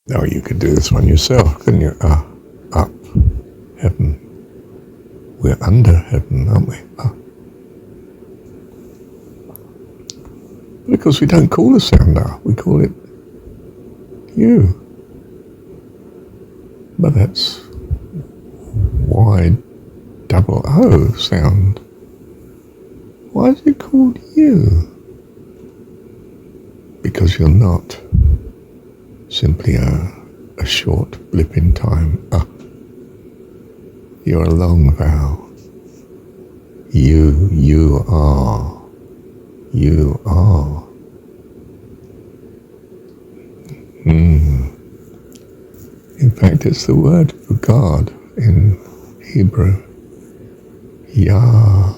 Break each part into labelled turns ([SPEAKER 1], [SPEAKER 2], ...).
[SPEAKER 1] Now you could do this one yourself, couldn't you? Up, heaven. We're under heaven, aren't we? Because we don't call the sound we call it you. But that's why double O sound. Why is it called you? Because you're not simply a short blip in time. You're a long vowel. You are. You are. In fact, it's the word for God in Hebrew. Yahweh.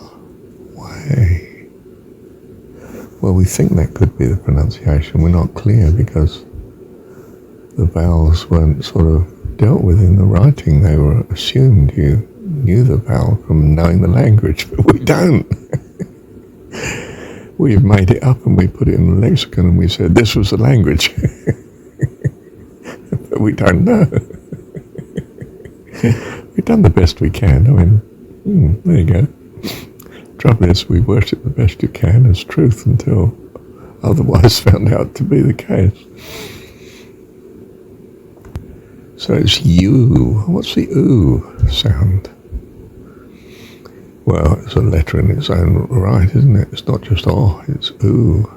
[SPEAKER 1] Well, we think that could be the pronunciation. We're not clear because the vowels weren't sort of dealt with in the writing. They were assumed you knew the vowel from knowing the language, but we don't. We've made it up and we put it in the lexicon and we said this was the language. But we don't know. We've done the best we can. I mean, there you go. Trouble is, we worship the best you can as truth until otherwise found out to be the case. So it's you. What's the oo sound? Well, it's a letter in its own right, isn't it? It's not just it's oo.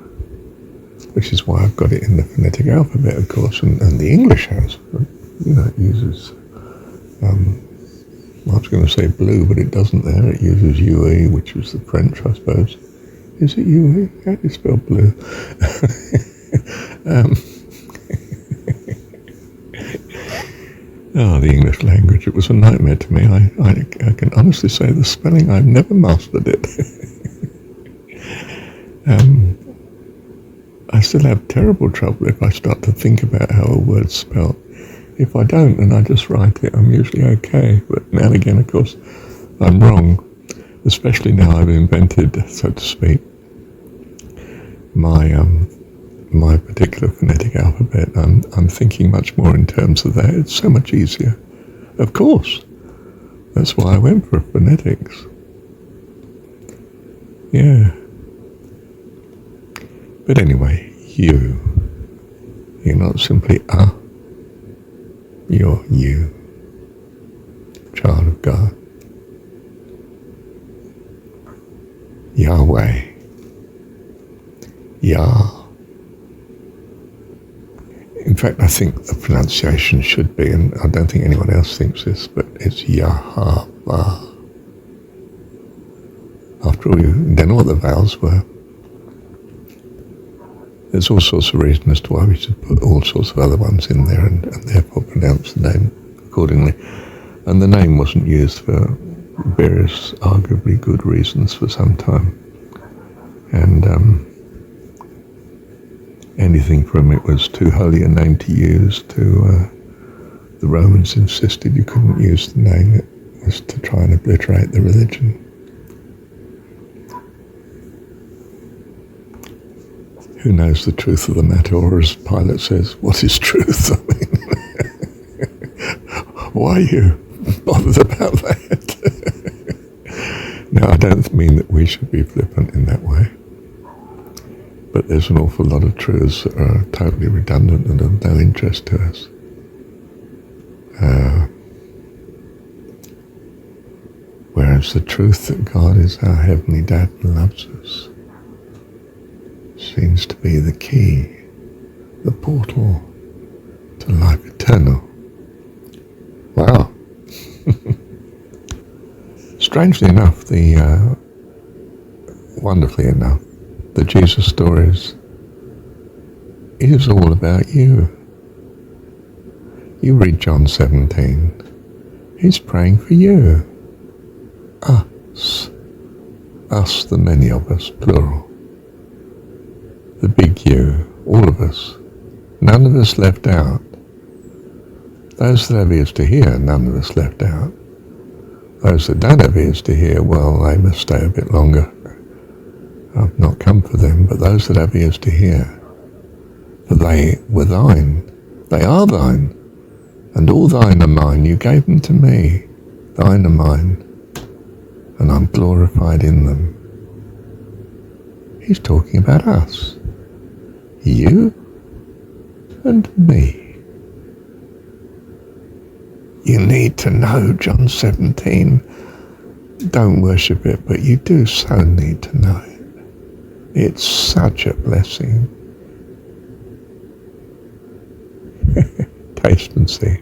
[SPEAKER 1] Which is why I've got it in the phonetic alphabet, of course, and the English has. It uses, I was going to say blue, but it doesn't there. It uses UE, which was the French, I suppose. Is it UE? How do you spell blue? The English language, it was a nightmare to me. I can honestly say the spelling, I've never mastered it. I still have terrible trouble if I start to think about how a word's spelled. If I don't and I just write it, I'm usually okay. But now and again, of course, I'm wrong. Especially now I've invented, so to speak, my particular phonetic alphabet. I'm thinking much more in terms of that. It's so much easier. Of course. That's why I went for phonetics. Yeah. But anyway, you're not simply you're you, child of God. Yahweh. Yah. In fact, I think the pronunciation should be, and I don't think anyone else thinks this, but it's Yahweh. After all, you don't know what the vowels were. There's all sorts of reasons as to why we should put all sorts of other ones in there and therefore pronounce the name accordingly. And the name wasn't used for various arguably good reasons for some time. And anything from it was too holy a name to use to the Romans insisted you couldn't use the name. It was to try and obliterate the religion. Who knows the truth of the matter, or as Pilate says, what is truth? I mean, why are you bothered about that? Now, I don't mean that we should be flippant in that way, but there's an awful lot of truths that are totally redundant and of no interest to us. Whereas the truth that God is our Heavenly Dad and loves us seems to be the key, the portal to life eternal. Wow. Strangely enough, wonderfully enough, the Jesus stories is all about you. You read John 17, he's praying for you. Us, the many of us, plural. The big you, all of us, none of us left out. Those that have ears to hear, none of us left out. Those that don't have ears to hear, well, they must stay a bit longer. I've not come for them, but those that have ears to hear, for they were thine, They are thine, and all thine are mine. You gave them to me. Thine are mine, and I'm glorified in them. He's talking about us. You and me. You need to know John 17. Don't worship it, but you do so need to know it. It's such a blessing. Taste and see.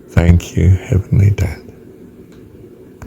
[SPEAKER 1] Thank you, Heavenly Dad.